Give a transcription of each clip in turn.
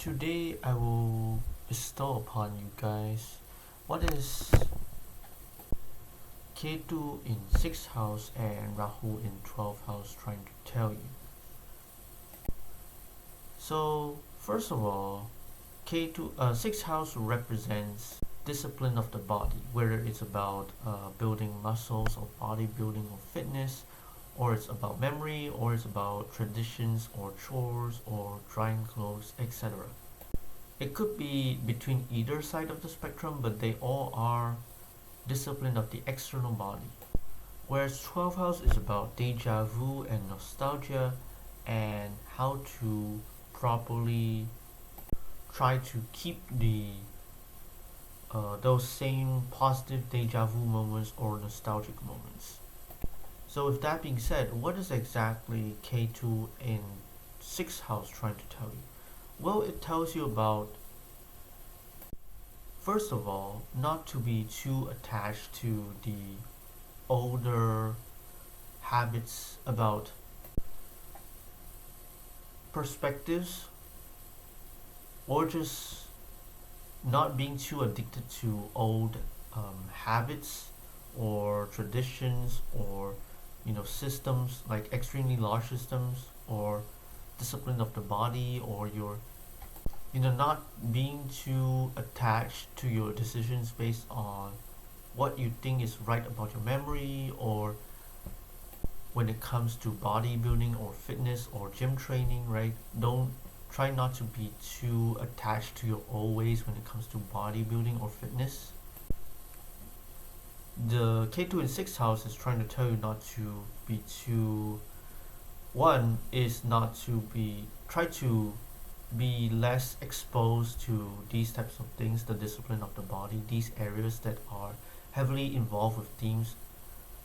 Today I will bestow upon you guys what is Ketu in 6th house and Rahu in 12th house trying to tell you. So first of all, Ketu 6th house represents discipline of the body, whether it's about building muscles or bodybuilding or fitness, or it's about memory, or it's about traditions or chores or drying clothes, etc. It could be between either side of the spectrum, but they all are discipline of the external body. Whereas 12th house is about deja vu and nostalgia and how to properly try to keep the those same positive deja vu moments or nostalgic moments. So with that being said, what is exactly K2 in 6th house trying to tell you? Well, it tells you about, first of all, not to be too attached to the older habits about perspectives, or just not being too addicted to old habits or traditions or systems, like extremely large systems, or discipline of the body, or your not being too attached to your decisions based on what you think is right about your memory, or when it comes to bodybuilding or fitness or gym training, right? Don't try not to be too attached to your old ways when it comes to bodybuilding or fitness. The K2 in 6th house is trying to tell you not to be too, one is not to be, try to be less exposed to these types of things, the discipline of the body, these areas that are heavily involved with themes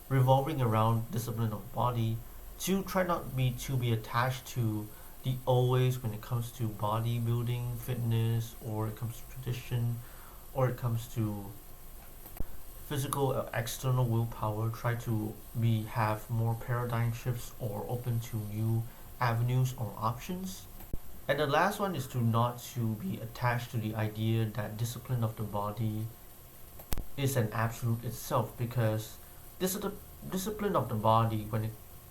revolving around discipline of body. To try not to be attached to the always when it comes to bodybuilding, fitness, or it comes to tradition, or it comes to physical external willpower. Try to have more paradigm shifts or open to new avenues or options. And the last one is to not to be attached to the idea that discipline of the body is an absolute itself, because this is the discipline of the body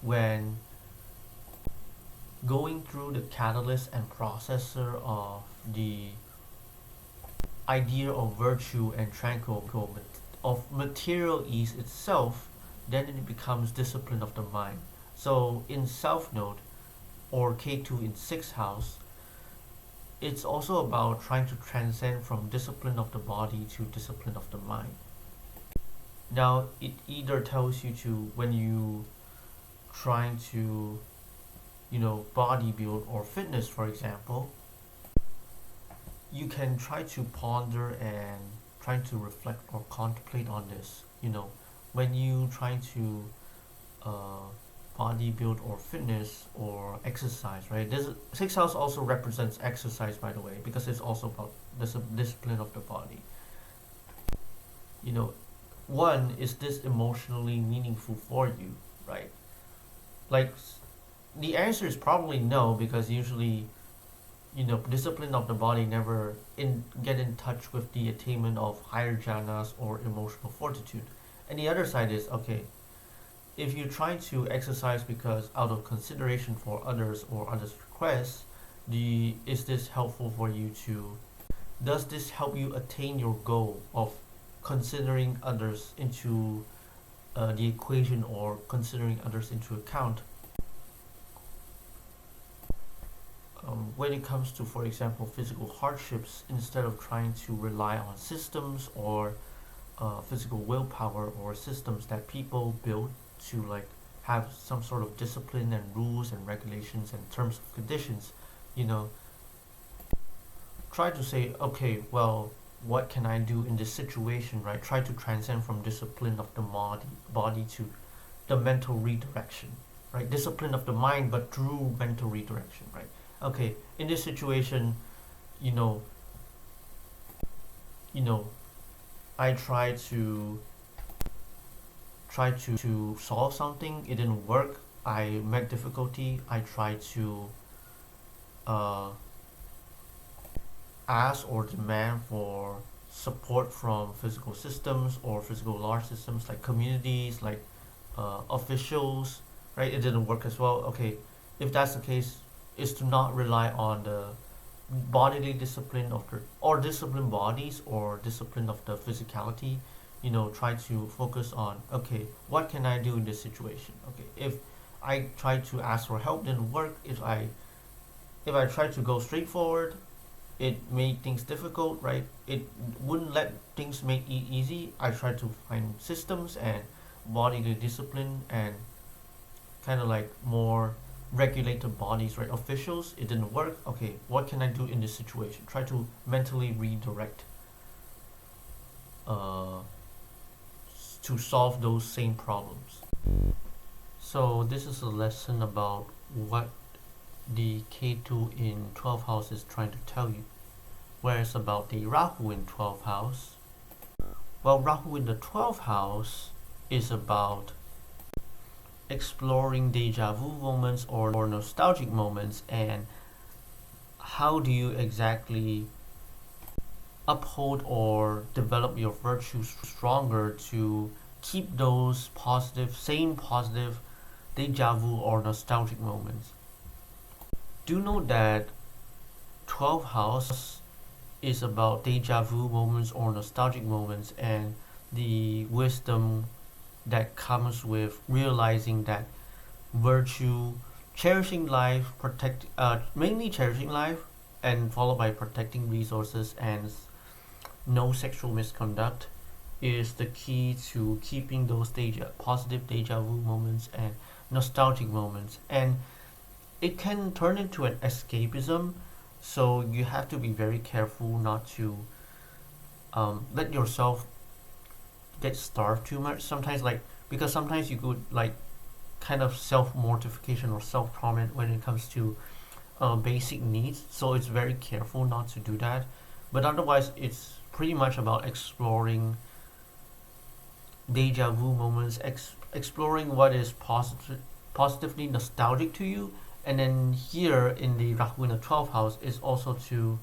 when going through the catalyst and processor of the idea of virtue and tranquil of material ease itself, then it becomes discipline of the mind. So in South Node or K2 in 6th house, it's also about trying to transcend from discipline of the body to discipline of the mind. Now, it either tells you to, when you trying to, bodybuild or fitness, for example, you can try to ponder and trying to reflect or contemplate on this. When you trying to bodybuild or fitness or exercise, right? This 6th house also represents exercise, by the way, because it's also about discipline of the body. One, is this emotionally meaningful for you, right? Like, the answer is probably no, because usually discipline of the body never get in touch with the attainment of higher jhanas or emotional fortitude. And the other side is, okay, if you're trying to exercise because out of consideration for others or others' requests, is this helpful for you to, does this help you attain your goal of considering others into the equation, or considering others into account? When it comes to, for example, physical hardships, instead of trying to rely on systems or physical willpower or systems that people build to have some sort of discipline and rules and regulations and terms of conditions, try to say, okay, well, what can I do in this situation, right? Try to transcend from discipline of the body to the mental redirection, right? Discipline of the mind, but through mental redirection, right? Okay, in this situation, I tried to solve something. It didn't work. I met difficulty. I tried to ask or demand for support from physical systems or physical large systems like communities, like officials, right? It didn't work as well. Okay, if that's the case, is to not rely on the bodily discipline of the or discipline bodies or discipline of the physicality. Try to focus on, okay, what can I do in this situation? Okay, if I try to ask for help, didn't work. If I try to go straight forward, it made things difficult, right? It wouldn't let things make easy. I tried to find systems and bodily discipline and kind of like more regulated bodies, right? Officials, it didn't work. Okay, what can I do in this situation? Try to mentally redirect uh, to solve those same problems. So this is a lesson about what the Ketu in 12th house is trying to tell you. Whereas about the Rahu in 12th house, well, Rahu in the 12th house is about exploring deja vu moments or nostalgic moments, and how do you exactly uphold or develop your virtues stronger to keep those same positive deja vu or nostalgic moments. Do know that 12th house is about deja vu moments or nostalgic moments, and the wisdom that comes with realizing that virtue, cherishing life, mainly cherishing life, and followed by protecting resources and no sexual misconduct, is the key to keeping those positive deja vu moments and nostalgic moments. And it can turn into an escapism, so you have to be very careful not to let yourself get starved too much. Because sometimes you could like kind of self mortification or self torment when it comes to basic needs. So it's very careful not to do that. But otherwise, it's pretty much about exploring deja vu moments, exploring what is positively nostalgic to you. And then here in the Rahu in the 12th house is also to,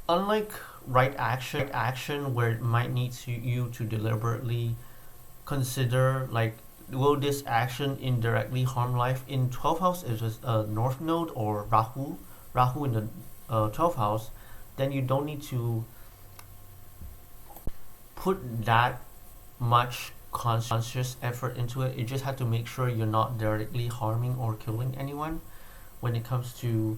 unlike right action where it might need you to deliberately consider, like, will this action indirectly harm life? In 12th house, if it's a north node or Rahu in the 12th house, then you don't need to put that much conscious effort into it. You just have to make sure you're not directly harming or killing anyone when it comes to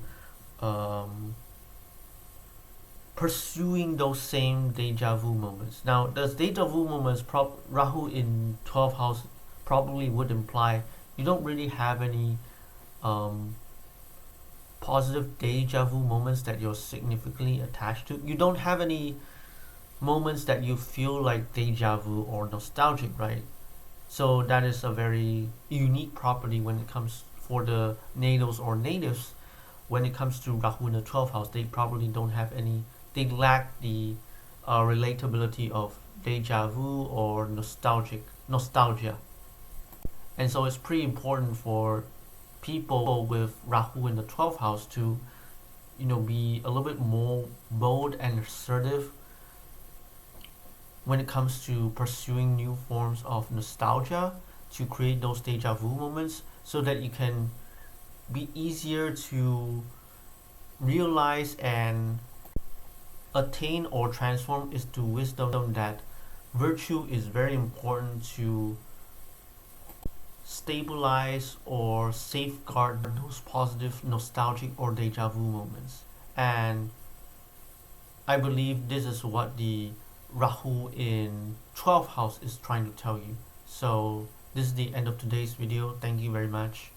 pursuing those same deja vu moments. Now, those deja vu moments, Rahu in 12th house probably would imply you don't really have any positive deja vu moments that you're significantly attached to. You don't have any moments that you feel like deja vu or nostalgic, right? So that is a very unique property when it comes for the natals or natives. When it comes to Rahu in the 12th house, they probably don't have any. They lack the relatability of deja vu or nostalgia. And so it's pretty important for people with Rahu in the 12th house to, be a little bit more bold and assertive when it comes to pursuing new forms of nostalgia to create those deja vu moments, so that you can be easier to realize and attain or transform into wisdom that virtue is very important to stabilize or safeguard those positive nostalgic or deja vu moments. And I believe this is what the Rahu in 12th house is trying to tell you. So this is the end of today's video. Thank you very much.